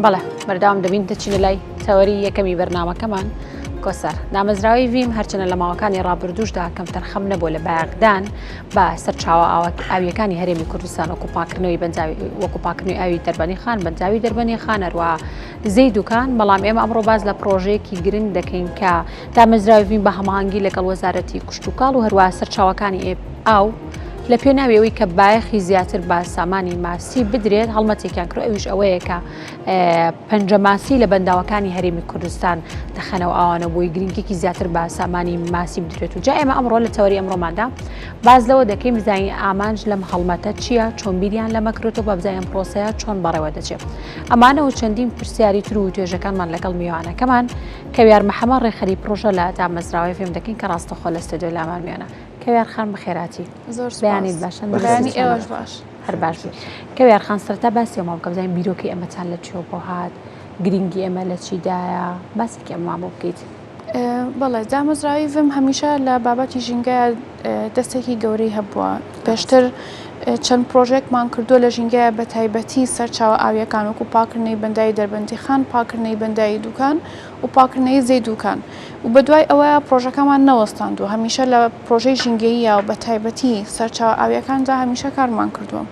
بەڵێ بەردەوام دەبین دەچینە لای تەوەری یەکەمی بەرنامەکەمان کۆسەر دامەزراوی ویم هەرچەنە لە ماوەکانی ڕابردووشدا کەم تەرخەم نەبوو لە باغدان بە سەرچاوە ئاویەکانی هەرێمی کوردستان وەکوپاکردنەوەی وەکوپاکردنەوەی ئاوی دەربەنی خان بەنجاوی دەربەنی خان هەروە زەیدوکان بەڵام ئێمە ئەمڕۆ باز لە پرۆژەیەکی گرنگ دەکەین کە دامەزراوی ویم بە هەماهەنگی لەگەڵ وەزارەتی کوشتوکاڵ و هەروە سەرچاوەکانی ئاو لە پێناویەوەی کە بایەخی زیاتر بە سامانی ماسی بدرێت هەڵمەتێکیان کرد ئەویش ئەوەیە کە پەنجەماسی لە بەنداوەکانی هەرێمی کوردستان دەخەنەوە ئەوانە بۆی گرنگێکی زیاتر بە سامانی ماسی بدرێت و جا ئێمە ئەمڕۆ لە تەوەری ئەمڕۆماندا باز لەوە دەکەین بزانین ئامانج لەم هەڵمەتە چییە چۆن بیریان لە مەکرێتەوە بە بزانین پرۆسەیە چۆن بەڕێوە دەچێت ئەمانە و چەندین پرسیاری تر و توێژەکانمان لەگەڵ میوانەکەمان کەویار محەممەد ڕێخەری پرۆژە لە دامەزراوی فێم دەکەین کە ڕاستەخۆ لە ستۆدیۆ لامان میوانە کەویار خان بەخێراتی زۆر بەیانیت باشە بەیانی ئێوەش باش هەر باش کەویار خان سەرەتا باسی ئەمە بکە بزانین بیرۆکەی ئەمەتان لە چێوە بۆ هات گرنگی ئەمە لە چیدایە باسێکی ئەمە بۆ بکەیت. بەڵێ دامەزراوی وم هەمیشە لە بابەتی ژینگەیە دەستێکی گەورەی هەبووە پێشتر چەند پرۆژێکمان کردو لە ژینگەیە بە تایبەتی سەرچاوە ئاویەکان وەکو پاکردنەوەی بەندای دەربەندی خان پاکردنەوەی بەندای دوکان و پاکردنەوەی زەیدوکان و بەدوای ئەوەیە پرۆژەکەمان نەوەستاند و هەمیشە لە پرۆژەی ژینگەییە و بە تایبەتی سەرچاوە ئاویەکاندا هەمیشە کارمان کردووە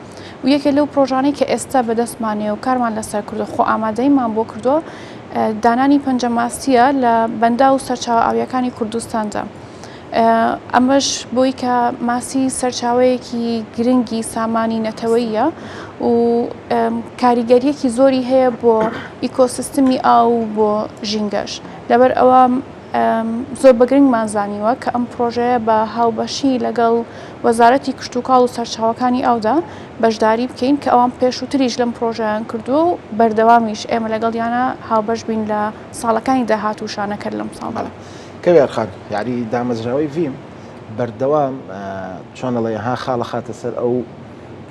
و یەکێ لەو پرۆژانەی کە ئێستا بەدەستمانێ و کارمان لەسەر کردو خۆ ئامادەیمان بۆ کردو دانانی پەنجەماسیە لە بەندا و سەرچاوە ئاویەکانی کوردستاندا. ئەمەش بۆی کە ماسی سەرچاوەیەکی گرنگی سامانی نەتەوەییە و کاریگەریەکی زۆری هەیە بۆ ئیکۆسیستمی ئاو بۆ ژینگەش لەبەر ئەوە زۆر بەگرنگمان زانیوە کە ئەم پرۆژەیە بە هاوبەشی لەگەڵ وەزارەتی کشتوکاڵ و سەرچاوەکانی ئاودا بەشداری بکەین کە ئەوان پێشووتریش لەم پرۆژەیان کردو و بەردەوامیش ئێمە لەگەڵیانە هاوبەش بین لە ساڵەکانی داهاتووشانە کرد لەم ساڵ. کەویار خان یاری دامەزراوی ویم بەردەوام چۆنەڵێ ها خاڵە خاتە سەر ئەو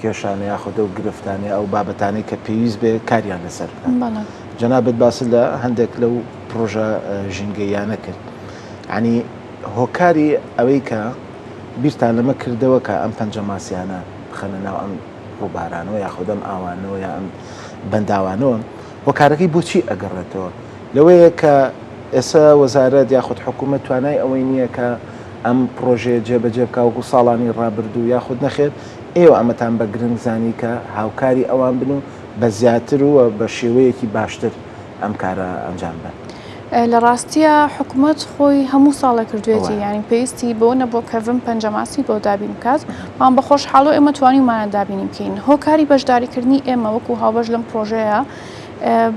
کێشانە یاخۆدە و گرفتانێ ئەو بابەتانەی کە پێویست بێ کاریان لەسەر جەنابەت باس لە هەندێک لەو پرۆژە ژینگەیانە کرد ینی هۆکاری ئەوەی کە بیرتان لەمە کردەوە کە ئەم پەنجەماسیانە بخەنە ناو ئەم ڕووبارانەوە یاخۆدەم ئاوانەوە یا ئەم بەنداوانەوە هۆکارەکەی بۆچی ئەگەڕێتەوە لەوەیە کە ئێستا وەزارەت یاخود حکوومەت توانای ئەوەی نییە کە ئەم پرۆژێ جێبەجێ بکە وەکو ساڵانی ڕابردوو یاخود نەخێت ئێوە ئەمەتان بە گرنگ زانی کە هاوکاری ئەوان بن و بە زیاتر و بە شێوەیەکی باشتر ئەم کارە ئەنجام بن. لە ڕاستیە حکوومەت خۆی هەموو ساڵە کردوێتی ینی پێویستی بۆ نەبوو کەڤم پەنجەماسی بۆ دابین بکات وان بەخۆش حاڵۆ ئێمە توانیمانە دابینی بکەین هۆکاری بەشداریکردنی ئێمە وەکو هاوبەش لەم پرۆژەیە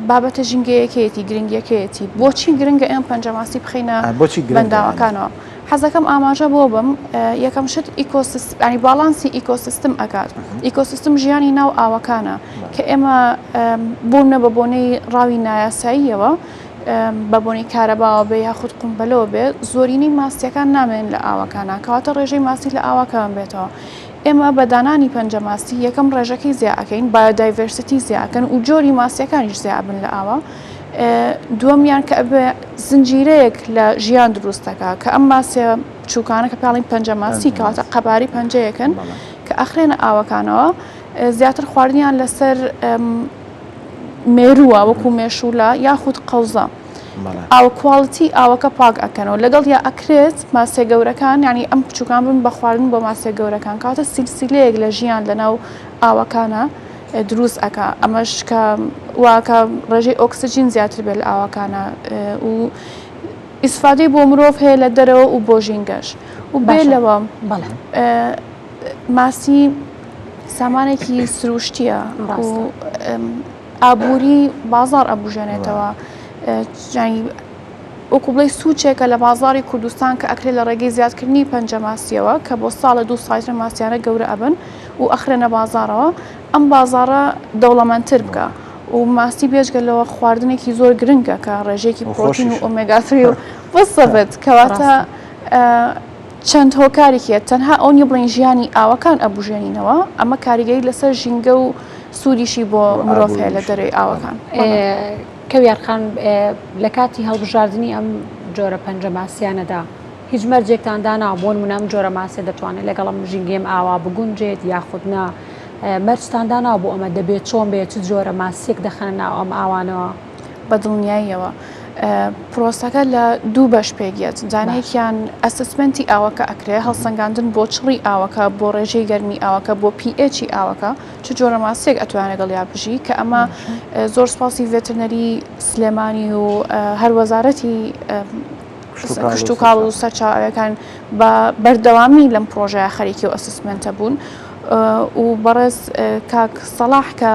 بابەتە ژینگەیەکەیەتی گرنگیەکەیەتی بۆچی گرنگە ئێمە پەنجەماسی بخەینە بەنداوەکانەوە حەزەکەم ئاماژە بۆ بم یەکەم شت ئیکۆسیستمی باڵانسی ئیکۆسیستم ئەکات ئیکۆسیستم ژیانی ناو ئاوەکانە کە ئێمە بوونە بە بۆنەی ڕاوی نایاساییەوە بە بۆنی کارەباوە بێ یاخود قومبەلەوە بێ زۆرینەی ماسیەکان نامێن لە ئاوەکانە کەواتە ڕێژەی ماسی لە ئاوەکان بێتەوە ئێمە بە دانانی پەنجەماسی یەکەم ڕێژەکەی زیاکەین بایۆدایڤەرسیتی زیاکەن و جۆری ماسیەکانیش زیابن لە ئاوە دووەمیان کە بێ زنجیرەیەک لە ژیان دروستەکە کە ئەم ماسیە چووکانە کە پێڵین پەنجەماسی کەواتە قەباری پەنجەیەکن کە ئەخرێنە ئاوەکانەوە زیاتر خواردنیان لەسەر مێرووە وەکو مێشولە یاخود قەوزە ئاو کواڵیتی ئاوەکە پاک ئەکەنەوە لەگەڵ یا ئەکرێت ماسێ گەورەکان ینی ئەم بچووکان بن بە خواردن بۆ ماسێ گەورەکان کاتە سیلسیلەیەک لە ژیان لەناو ئاوەکانە دروست ئەکا ئەمەش کە واکە ڕێژەی ئۆکسسیجین زیاتر بێت لە ئاوەکانە و ئیسفادەی بۆ مرۆڤ هەیە لە دەرەوە و بۆ ژینگەش و بێ لەوە ماسی سامانێکی سروشتیە و ئابووری بازار ئەبوژێنێتەوە وەکو بڵێ سوچێکە لە بازاری کوردستان کە ئەکرێت لە ڕێگەی زیادکردنی پەنجەماسیەوە کە بۆ ساڵە 2 سایترە ماسیانە گەورە ئەبن و ئەخرێنە بازارەوە ئەم بازارە دەوڵەمەندتر بکە و ماسی بێژگەلەوە خواردنێکی زۆر گرنگە کە ڕێژێکی پرۆتین و ئۆمێگا3 و بەسەبێت کەواتە چەند هۆکارێکیە تەنها ئەو نیە بڵین ژیانی ئاوەکان ئەبوژێنینەوە ئەمە کاریگەری لەسەر ژینگە و سوودیشی بۆ مرۆڤ هەیە لە دەرەوەی ئاوەکان. کەویار خان لە کاتی هەڵبژاردننی ئەم جۆرە پەنجەماسیانەدا هیچ مەرجێکتان دانا بۆ نمونە ئەم جۆرە ماسێ دەتوانێت لەگەڵ ئەم ژینگەم ئاوا بگونجێت یاخودنا مەرجتاندانا بۆ ئەمە دەبێت چۆن بێت چ جۆرە ماسیەک دەخەنە ناو ئەم ئاوانەوە بە دڵنیاییەوە پرۆسەکە لە دوو بەش پێگێت جانێکیان ئەسسمنتی ئاوەکە ئەکرێ هەڵسەنگاندن بۆ چڕی ئاوەکە بۆ ڕێژەی گەرمی ئاوەکە بۆ پH ئاوەکە چ جۆرە ماسیەک ئەتوانێت لەگەڵ بژی کە ئەمە زۆر سپاسی ڤێترنەری سلێمانی و هەر وەزارەتی کشت و کاڵ و سەرچاوەکان بە بەردەوامی لەم پرۆژەیە خەریکی و ئەسسمنتە بوون و بەڕێز کاک سەلاح کە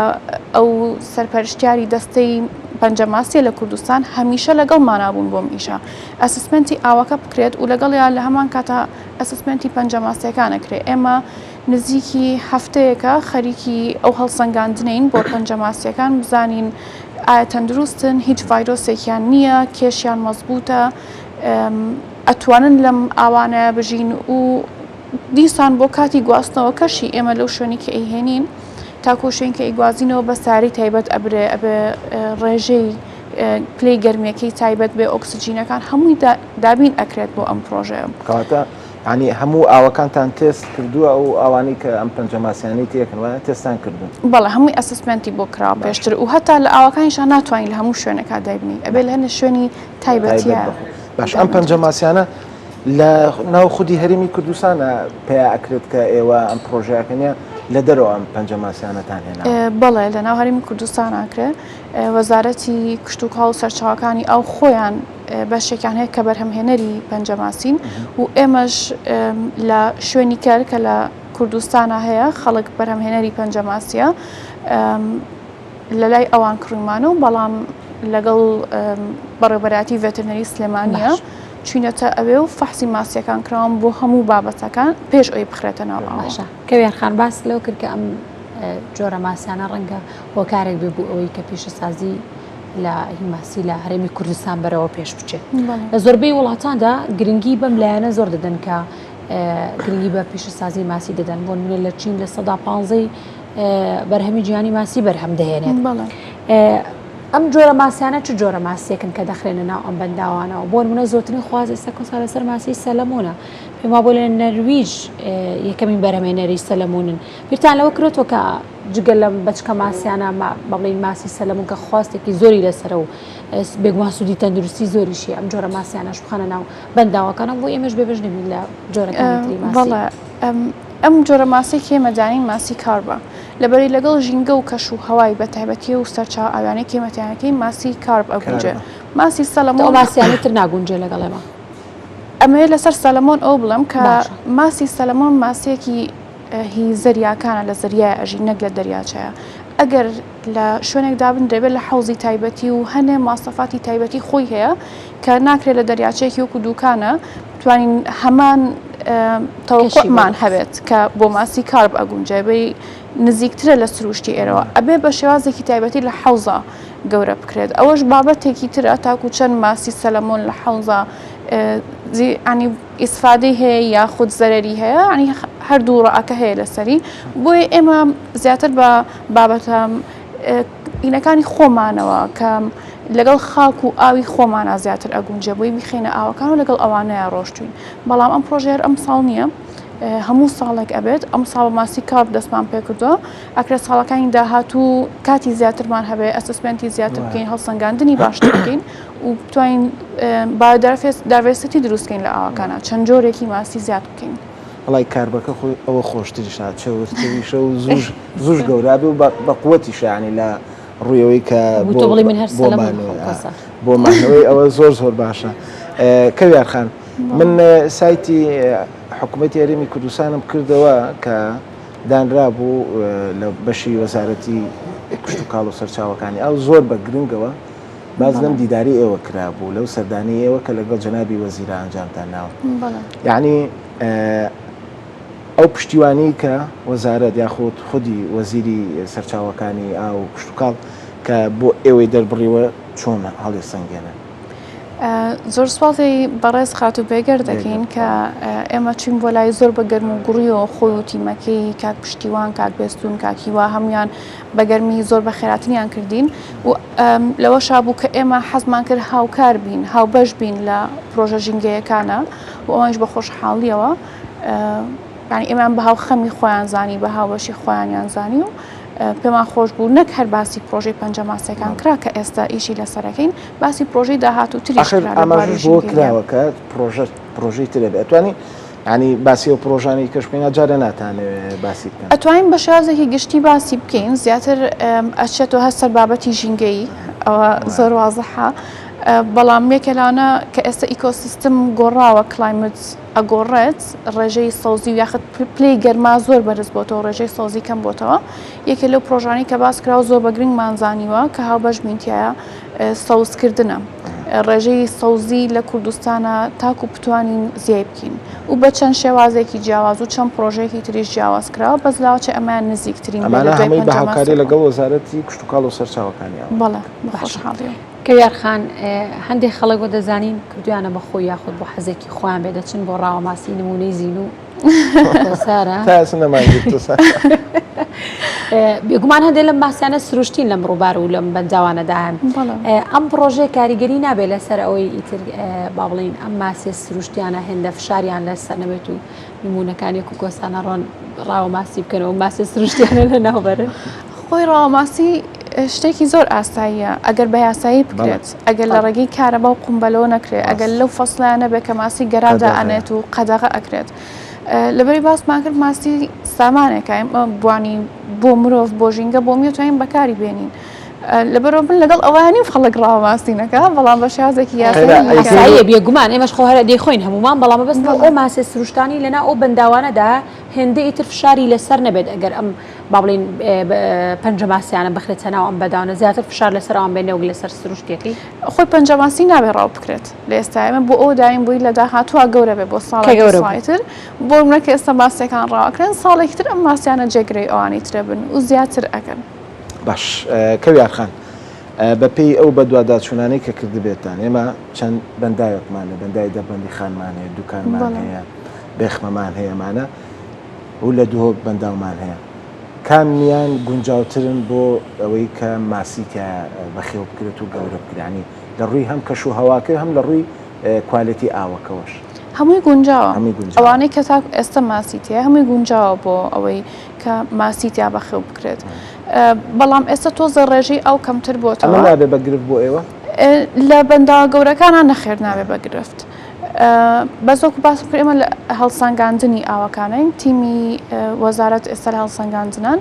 ئەو سەرپەرشتیاری دەستەی پەنجەماسیە لە کوردستان هەمیشە لەگەڵ مانابوون بۆم ئیشە ئەسسمنتی ئاوەکە بکرێت و لەگەڵیان لە هەمان کاتە ئەسسمنتی پەنجەماسیەکانەکرێ ئێمە نزیکی هەفتەیەکە خەریکی ئەو هەڵسەنگاندنین بۆ پەنجەماسیەکان بزانین ئایا تەندروستن هیچ ڤایرۆسێکیان نییە کێشیان مەزبوطە ئەتوانن لەم ئاوانەیە بژین و دیسان بۆ کاتی گواستنەوە کەشی ئێمە لەو شوێنی کە ئەیهێنین تاکۆشێن کە ئیگوازینەوە بە ساری تایبەت ئەبرێ ئەبێ ڕێژەی پلەی گەرمیەکەی تایبەت بێ ئۆکسسیجینەکان هەمووی دابین ئەکرێت بۆ ئەم پرۆژەیە کەواتە ینی هەموو ئاوەکانتان تێست کردووە ئەو ئەوانی کە ئەم پەنجەماسیانی تێکن وایە تێستان کردوون بەڵێ هەمووی ئەسسمنتی بۆ کراوە پێشتر و هەتا لە ئاوەکانیشان ناتوانین لە هەموو شوێنەکە دایبنی ئەبێ لە هەنە شوێنی تایبەتیە باش ئەم پەنجەماسیانە لە ناو خودی هەرێمی کوردستانە پێیا ئەکرێت کە ئێوە ئەم پرۆژەکەنیە لە دەرەوە ئەم پەنجەماسیانەتان هێنا بەڵێ لە ناو هەرێمی کوردستان ئاکرێ وەزارەتی کشت و کاڵ و سەرچاوەکانی ئەو خۆیان بەشێکیان هەیە کە بەرهەمهێنەری پەنجەماسین و ئێمەش لە شوێنی کار کە لە کوردستانە هەیە خەڵک بەرهەمهێنەری پەنجەماسیە لە لای ئەوان کڕیمانە و بەڵام لەگەڵ بەڕێبەراتی ڤێترنەری سلێمانیە چوینەتە ئەوێ و فەحسی ماسیەکان کراون بۆ هەموو بابەتەکان پێش ئەوی بخرێتە ناو باشە کەوێرخان باس لەو کرد کە ئەم جۆرە ماسیانە ڕەنگە هۆکارێک بێ بوو ئەوەی کە پیشەسازی لە هیماسی لە هەرێمی کوردستان بەرەوە پێش بچێت لە زۆربەی وڵاتاندا گرنگی بەم لایەنە زۆر دەدەن کە گرنگی بە پیشەسازی ماسی دەدەن بۆ نمونە لە چین لە 115 بەرهەمی جیهانی ماسی بەرهەم دەهێنێت ئەم جۆرە ماسیانە چ جۆرە ماسیەکن کە دەخرێنە ناو ئەم بەنداوانەوە بۆ نمونە زۆرترین خواز ئێستا کۆسا لەسەر ماسی سەلەمۆنە پێم وابوو لە نەرویج یەکەمین بەرهەمهێنەری سەلەمۆنن بیرتان لەوە کردوەوە کە جگە لە بەچکە ماسیانە بەڵێن ماسی سەلەمۆن کە خواستێکی زۆری لەسەرە و بێگومان سوودی تەندروستی زۆریشی ئەم جۆرە ماسیانەش بخەنە ناو بەنداوەکانە بۆ ئێمەش بێبژنەبین لە جۆرەکانی تری ماسی ئەم جۆرە ماسێکی ئێمەدانین ماسی کاربە لەبەری لەگەڵ ژینگە و کەش و هەوای بە تایبەتی و سەرچاو ئاوانەی کێمەتیانەکەی ماسی کارب ئەگونجێ ماسی سەلەمۆن ماسیانی تر ناگونجێ لەگەڵ ئێمە ئەمەیە لەسەر سەلەمۆن ئەو بڵم کە ماسی سەلەمۆن ماسیەکی هی زەریاکانە لە زەریای ئەژی نەک لە دەریاچەیە ئەگەر لە شوێنێک دابن دەبێت لە حوزی تایبەتی و هەنێ ماسەفاتی تایبەتی خۆی هەیە کە ناکرێت لە دەریاچەیەکی وەکو دووکانە بتوانین هەمان تەوەقعمان هەبێت کە بۆ ماسی کارب ئەگونجێبەی نزیکترە لە سروشتی ئێرەوە ئەبێ بە شێوازێکی تایبەتی لە حەوزە گەورە بکرێت ئەوەش بابەتێکی ترە تاکو چەند ماسی سەلەمۆن لە حەوزە ینی ئیسفادەی هەیە یاخود زەرەری هەیە ینی هەردوو ڕائەکە هەیە لەسەری بۆیە ئێمە زیاتر بە بابەتە ئینەکانی خۆمانەوە کە لەگەڵ خاک و ئاوی خۆمانە زیاتر ئەگونجە بۆی بخینە ئاوەکان و لەگەڵ ئەوانەیە ڕۆشتوین بەڵام ئەم پرۆژێر ئەم ساڵ نییە هەموو ساڵێک ئەبێت ئەم ساڵ ماسی کارب دەستمان پێ کردووە ئەکرێت ساڵەکانی داهاتوو کاتی زیاترمان هەبێ ئەسسمنتی زیاتر بکەین هەڵسەنگاندنی باشتر بکەین و بتوانین داڤێسەتی دروستکەین لە ئاوەکانە چەند جۆرێکی ماسی زیاد بکەین وڵای کاربەکە خۆی ئەوە خۆشتریشە چێوەستریشە و زوش گەورابێ و بە قووەتیشە ینی لە ڕوویەوەی کە بۆ مانەوەی ئەوە زۆر باشە کەویارخان من سایتی حکوومەتی هەرێمی کوردستانم کردەوە کە دانرا بوو لە بەشی وەزارەتی کشت و کاڵ و سەرچاوەکانی ئەو زۆر بە گرنگەوە باز لەم دیداری ئێوە کرابوو لەو سەردانی ئێوە کە لەگەڵ جەنابی وەزیرە ئەنجامتان ناوە یعنی ئەو پشتیوانی کە وەزارەت یاخود خودی وەزیری سەرچاوەکانی ئاو کشت و کاڵ کە بۆ ئێوەی دەربڕیوە چۆن هەڵی سەنگێنن زۆر سواڵی بەڕێز خات و بێگەر دەکەین کە ئێمە چین بۆ لای زۆر بە گەرم و گوڕیەوە خۆی و تیمەکەی کاک پشتیوان کاک بێستون کاکیوا هەمویان بە گەرمی زۆر بە خێراتنیان کردین و لەوە شابوو کە ئێمە حەزمان کرد هاوکار بین هاوبەش بین لە پرۆژە ژینگەیەکانە و ئەوانش بە خۆشحاڵیەوە ینی ئێمان بە هاوخەمی خۆیان زانی بە هاوبەشی خۆیانیان زانی و پێمان خۆش بوو نەک هەر باسی پرۆژەی پەنجە ماسیەکان کرا کە ئێستا ئیشی لەسەرەکەین باسی پرۆژەی داهاتووتریش ئەماژ بۆ کراوەکە پرۆژەی ترێ ئەتوانی ینی باسی و پرۆژانی کەشبێنە جارە ناتانێت باسی بکەن ئەتوانین بە شازێکی گشتی باسی بکەین زیاتر ئەچێتەوە هەستەر بابەتی ژینگەی ئەوە زۆر وازەحە بەڵام یەکێلانە کە ئێستا ئیکۆسیستم گۆڕاوە کلایمت ئەگۆڕێت ڕێژەی سەوزی و یاخت پلەی گەرما زۆر بەرز بۆتەوە ڕێژەی سەوزی کەم بۆتەوە یەکێ لەو پرۆژانی کە باس کراوە زۆر بە گرنگ مانزانیوە کە هاوبەش بینتیایە سەوزکردنە ڕێژەی سەوزی لە کوردستانە تاکو بتوانین زیای بکەین و بە چەند شێوازێکی جیاواز و چەند پرۆژێکی تریش جیاواز کراوە بەس لاوچە ئەمان نزیکترین هەمووی بە هاوکاری لەگەڵ وەزارەتی کشتتوکاڵ و سەرچاوەکانیان بەڵێ بەخۆشحاڵی کەویارخان هەندێک خەڵک بۆ دەزانین کردویانە بە خۆی یاخود بۆ حەزێکی خۆیان بێ دەچن بۆ ڕاوەماسی نمونەی زین و سارە بێگومان هەندێک لەم ماسیانە سروشتین لەم ڕووبار و لەم بەنجاوانەدا هەن ئەم پرۆژێ کاریگەری نابێت لەسەر ئەوەی ئیتر با بڵین ئەم ماسێ سروشتیانە هێندە فشاریان لەسەر نەبێت و نمونونەکانی و گۆسانە ڕۆن ڕاوەماسی بکەنەوە ماسێ سروشتیانە لە ناوبەرن خۆی ڕاوەماسی شتێکی زۆر ئاساییە ئەگەر بە یاسایی بکرێت ئەگەر لە ڕێگەی کارەبا و قومبەلەوە نەکرێت ئەگەر لەو فەسلانە بێ کە ماسی گەرادا ئەنێت و قەدەغە ئەکرێت لەبەری باسمان کرد ماسی سامانێکە بوانی بۆ مرۆڤ بۆ ژینگە بۆ میتوانین بەکاری بێنین لەبەرەوە بن لەگەڵ ئەوانی خەڵک ڕاوەماسینەکە بەڵام بە شازێکی یاسایی بێگومان ئێمەش خۆ هەرە دەیخۆین هەمومان بەڵام بەس ئەو ماسێ سروشتانی لەنا ئەو بەنداوانەدا هێندە ئیتر فشاری لەسەر نەبێت ئەگەر ئەم با بڵین پەنجە ماسییانە بخرێتە ناو ئەم بەداوانە زیاتر فشار لەسەر ئەوان بێنێ و لەسەر سروشتێکی خۆی پەنجە ماسی نابێ ڕاو بکرێت لە ئێستا ئێمە بۆ ئەو دایم بووی لە داهاتووە گەورە بێ بۆ ساڵێتر بۆ منەکە ئێستا ماسیەکان ڕاوەکرێن ساڵێکی تر ئەم ماسیانە جێگرەی ئەوانی ترە بن و زیاتر ئەکەن باش کەویارخان بەپێی ئەو بە دوواداچوونانەی کە کردبێتان ئێمە چەند بەندایەکمانە بەندای دەربەندی خانمانەیە دوکانمان هەیە بێخمەمان هەیەمانە و لە دووە بەنداومان هەیە کامیان گونجاوترن بۆ ئەوەی کە ماسیکە بەخێو بکرێت و گەورە بکرانی لە ڕووی هەم کەش و هەواکە هەم لە ڕووی کوالیتی ئاوەکەوەش هەمووی گونجاوە ئەوانەی کە تا ئێستا ماسی تێ هەمووی گونجاوە بۆ ئەوەی کە ماسی تیا بەخێو بکرێت بەڵام ئێستا تۆزە ڕێژەی ئەو کەمتر بۆتەوە نابێ بەگرفت بۆ ئێوە لە بەنداوە گەورەکانە نەخێر نابێ بەگرفت بەزۆک باس کرد ئێمە لە هەڵسەنگاندنی ئاوەکانین تیمی وەزارەت ئێستا هەڵسەنگاندنان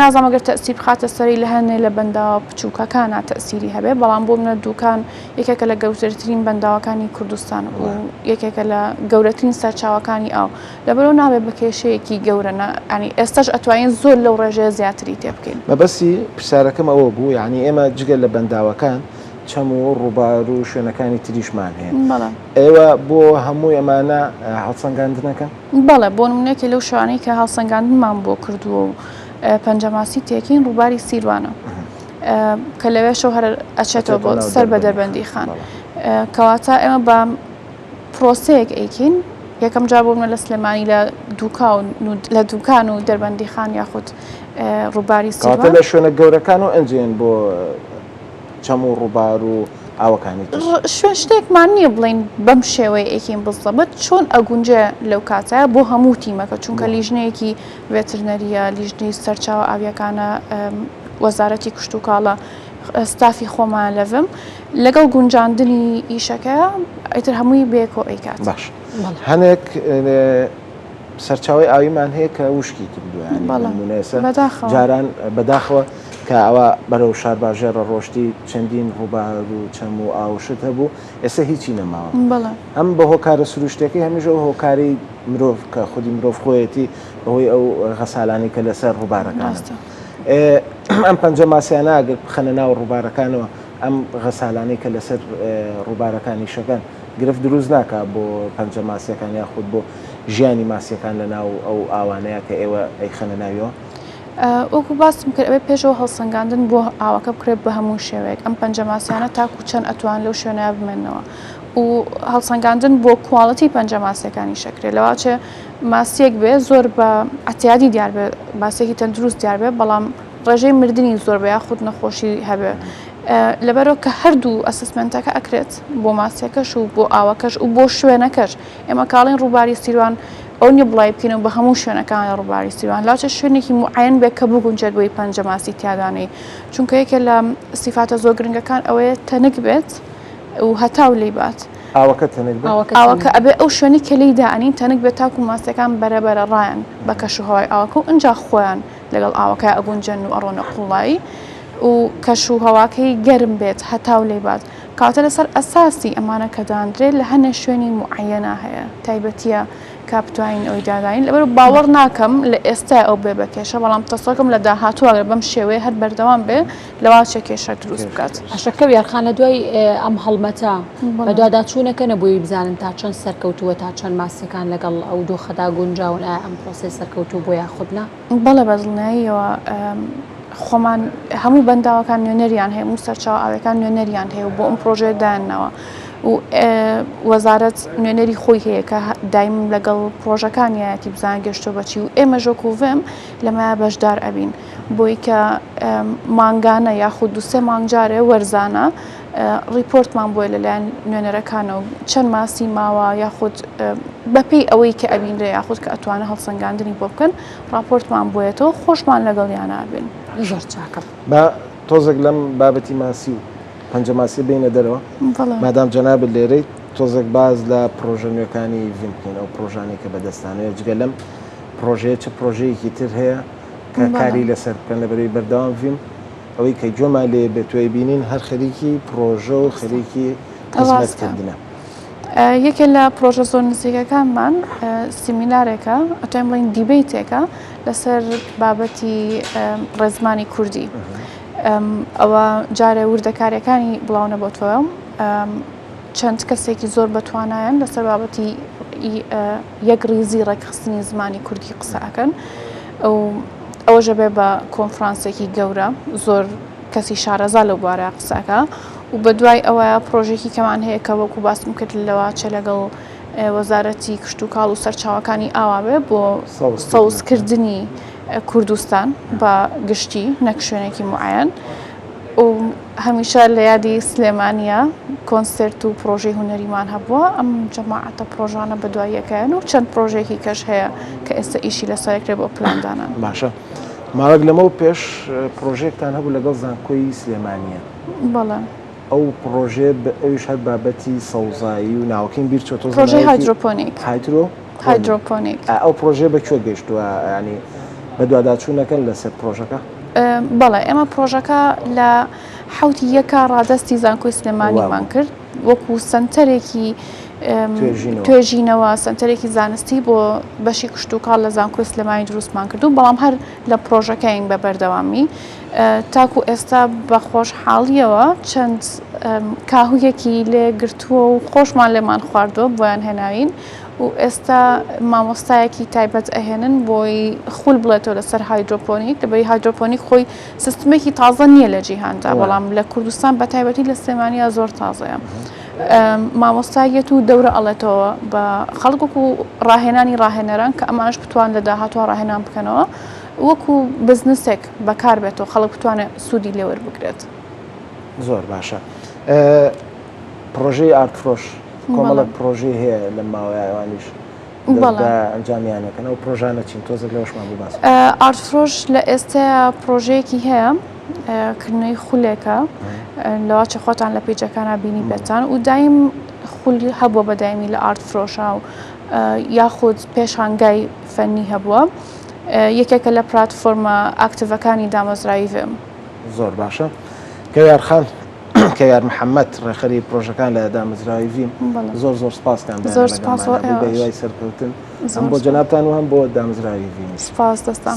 نازانمەگەر تەسییر بخاتە سەری لە هەنێ لە بەنداوە بچووکەکانە تەسیری هەبێ بەڵام بۆ منە دوکان یەکێکە لە گەورەترین بەنداوەکانی کوردستان و یەکێکە لە گەورەترین سەرچاوەکانی ئاو لەبەرەوە نابێت بە کێشەیەکی گەورەنە ئەنی ئێستاش ئەتوانین زۆر لەو ڕێژەیە زیاتری تێ بکەین مەبەستی پرسیارەکەم ئەوە بوو یعنی ئێمە جگە لە بەنداوەکان چەم و ڕووبار و شوێنەکانی تریشمان هەیە ئێوە بۆ هەموو ئەمانە هەڵسەنگاندنەکەن بەڵێ بۆ نمونێکی لەو شوانەی کە هەڵسەنگاندنمان بۆ کردووە و پەنجە ماسی تێکین ڕووباری سیروانە کە لەوێشەوە هەر ئەچێتەوە بۆ سەر بە دەربەندی خان کەواتە ئێمە بە پرۆسەیەک ئەیکین یەکەم جا بۆ منە لە سلێمانی لە دوکان و دەربەندی خان یاخود ڕووباری سیروان لە شوێنە گەورەکان و ئەنجێن بۆ چەم و ڕووبار و ئاوەکانی شوێن شتێکمان نییە بڵین بەم شێوەیە ئەیکین بزڵەبەت چۆن ئەگونجە لەو کاتایە بۆ هەموو تیمەکە چونکە لیژنەیەکی وێترنەریە لیژنەی سەرچاوە ئاویەکانە وەزارەتی کشتتوکاڵە ستافی خۆمان لەڤم لەگەڵ گونجاندنی ئیشەکە ئیتر هەمووی بێکۆ ئەیکات باش هەنێک سەرچاوی ئاویمان هەیە کە وشکی کردووە جاران بەداخەوە کە ئەوە بەرەو شارباژێرە ڕۆشتی چەندین ڕووبار و چەم و ئاوشت هەبوو ئێستا هیچی نەماوە ئەم بە هۆکارە سروشتێکی هەمیشە هۆکاری مرۆڤ کە خودی مرۆڤ خۆیەتی بەهۆی ئەو غەسالانی کە لەسەر ڕووبارەکان ئەم پەنجە ماسیانە ئەگەر بخەنە ناو ڕووبارەکانەوە ئەم غەسالانەی کە لەسەر ڕووبارەکانی شەکەن گرفت دروست ناکە بۆ پەنجە ماسیەکان یاخود بۆ ژیانی ماسیەکان لە ناو ئەو ئاوانەیە کە ئێوە ئەیخەنە ناویەوە وەکو باسم کرد ئەوەی پێشەوە هەڵسەنگاندن بۆ ئاوەکە بکرێت بە هەموو شێوەیەک ئەم پەنجە ماسیانە تاکو چەند ئەتوان لەو شوێنەیە بمێنەوە و هەڵسەنگاندن بۆ کوواڵەتی پەنجە ماسیەکانی شەکرێت لەواچێ ماسیەک بێ زۆر بە ئەتیادی دیار بێ ماسیەکی تەندروست دیار بێ بەڵام ڕێژەی مردنی زۆر بە یاخود نەخۆشی هەبێ لەبەرەوە کە هەردوو ئەسسمنتەکە ئەکرێت بۆ ماسیەکەش و بۆ ئاوەکەش و بۆ شوێنەکەش ئێمە کاڵین ڕووباری سیروان ئەو نیە بڵای بکەینەوە بە هەموو شوێنەکان ڕووباری سیروان لاچە شوێنێکی معەن بێت کە بگونجێت بۆی پەنجەماسی تیادانەی چونکە یەکێ لە سیفاتە زۆر گرنگەکان ئەوەیە تەنک بێت و هەتاو لێی بات ئاوەکە تەنک بێت ئاوەکە ئەبێ ئەو شوێنی کە لێی دائنین تەنک بێت تاکو ماسەکان بەرەبەرە ڕایەن بە کەشوهەوای ئاوەکە و ئەنجا خۆیان لەگەڵ ئاوەکە ئەگونجن و ئەڕۆنە قوڵایی و کەشوهەواکەی گەرم بێت هەتاو لێی بات کاتە لەسەر ئەساسی ئەمانە کە دانرێت لە هەنێ شوێنی معەنە هەیە تایبەتیە کا بتوانین ئەوی داداین لەبەر باوەڕ ناکەم لە ئێستا ئەو بێ بە کێشە بەڵام تەسەکەم لە داهاتووە بەم شێوەیە هەر بەردەوام بێ لەواچە کێشە دروست بکات عشەکە یارخان لە دوای ئەم هەڵمەتە بە دوواداچوونەکە نەبووی بزانن تا چەند سەرکەوتووە تا چەند ماسیەکان لەگەڵ ئەو دۆخەدا گونجاون ئەم پرۆسی سەرکەوتوو بۆ یاخودنا بەڵێ بەزڵناییەوە خۆمان هەموو بەنداوەکان نوێنەریان هەیە و سەرچاو ئاوەکان نوێنەریان هەیە و بۆ ئەم پرۆژێ دایانەوە و وەزارەت نوێنەری خۆی هەیە کە دایم لەگەڵ پرۆژەکانیەتی بزان گەشتۆ بەچی و ئێمە ژۆکوڤم لەمایە بەشدار ئەبین بۆی کە مانگانە یاخود دوسێ مانگجارێ وەرزانە ریپۆرتمان بۆی لەلایەن نوێنەرەکانەوە چەند ماسی ماوە یاخود بەپێی ئەوەی کە ئەبینرێ یاخود کە ئەتوانە هەڵسەنگاندنی بۆ بکەن راپۆرتمان بۆیێتەوە خۆشمان لەگەڵ یانابین زۆر چاکە بە تۆزێک لەم بابەتی ماسی و پەنجەماسی بینە دەرەوە مادام جەنابێت لێرەی تۆزێک باز لە پرۆژە نوێەکانی ڤیم بکەین ئەو پرۆژانی کە بەدەستانەیە جگە لەم پرۆژەیە چه پرۆژەیەکی تر هەیە کە کاری لەسەر بکەن لەبەرەوەی بەردەوام ڤیم ئەوەی کە جۆمان لێ بێتوێ بینین هەر خەریکی پرۆژە و خەریکی خزمەتکردنە یەکێک لە پرۆژە زۆر نزیکەکانمان سیمینارێکە ئەتوانین بڵین دیبیتێکە لەسەر بابەتی ڕێزمانی کوردی ئەوە جارێ وردەکاریەکانی بڵاونە بۆتەوە چەند کەسێکی زۆر بەتوانایان لەسەر بابەتی یەک ڕیزی ڕێکخستنی زمانی کوردی قسەکەن ئەوەژە بێ بە کۆنفرانسێکی گەورە زۆر کەسی شارەزا لەو بوارە قسەکە و بە دوای ئەوە پرۆژێکی کەمان هەیە کە وەکو باسم کرد لەوە چە لەگەڵ وەزارەتی کشت و کاڵ و سەرچاوەکانی ئاوابێ بۆ سەوزکردنی کوردستان بە گشتی نەک شوێنێکی معەن و هەمیشە لە یادی سلێمانیە کۆنسرت و پرۆژەی هونەریمان هەبووە ئەم جەماعەتە پرۆژانە بە دواییەکەیان و چەند پرۆژێکی کەش هەیە کە ئێستا ئیشی لەسەرێکرێ بۆ پلاندانە باشە ماوەک لەمە و پێش پرۆژێکتان هەبوو لەگەڵ زانکۆی سلێمانیە بەڵێ ئەو پرۆژێ ئەویش هەر بابەتی سەوزایی و ناوەکەین بیر چۆتۆ پرۆژەی هایدرۆپۆنیک هایدرۆپۆنیک ئەو پرۆژێ بەکوێ گەیشتووە ینی بە دوواداچوونەکەن لەسەر پرۆژەکە بەڵێ ئێمە پرۆژەکە لە حوتی یەکە ڕادستی زانکۆی سلێمانیمان کرد وەکو سنتەرێکی توێژینەوە سنتەرێکی زانستی بۆ بەشی کشت و کاڵ لە زانکۆی سلێمانی دروستمان کردو بەڵام هەر لە پرۆژەکەین بە بەردەوامی تاکو ئێستا بە خۆشحاڵیەوە چەند کاهویەکی لێ گرتووە و خۆشمان لێمان خواردووە بۆیان هێناوین و ئێستا مامۆستایەکی تایبەت ئەهێنن بۆی خول بڵێتەوە لەسەر هایدرۆپۆنیک دەبەی هایدرۆپۆنیک خۆی سیستمێکی تازە نییە لە جیهاندا بەڵام لە کوردستان بە تایبەتی لە سلێمانیا زۆر تازەیە مامۆستایەت و دەورە ئەڵێتەوە بە خەڵک و ڕاهێنانی ڕاهێنەران کە ئەمانش بتوان لە داهاتوە ڕاهێنان بکەنەوە وەکو بزنسێک بەکار بێتەوە خەڵک بتوانێت سوودی لێوە بگرێت زۆر باشە پرۆژەی ئارتفرۆش کۆمەڵک پرۆژەی هەیە لە ماوەیانیش ئەنجامیانەکەن ئەو پرۆژانە چین تۆزێک لەوەشمان بوو باس ئارتفرۆش لە ئێستا پرۆژەیەکی هەیە کردنەوەی خولێکە لەوە چە خۆتان لە پیجەکانە بینی بێتان و دایم خولی هەبووە بە دایمی لە ئارتفرۆشە و یاخود پێشانگای فەنی هەبووە یەکێکە لە پلاتفۆرمە ئاکتیڤەکانی دامەزراوی ڤیم زۆر باشە کەیارخان کەیار محەممەد ڕێخەری پرۆژەکان لە دامەزراوی ڤیم زۆر زۆر سپاسکان بەهیوای سەرکەوتن هەم بۆ جەنابتان و هەم بۆ دامەزراوی ڤیم سپاس دەستان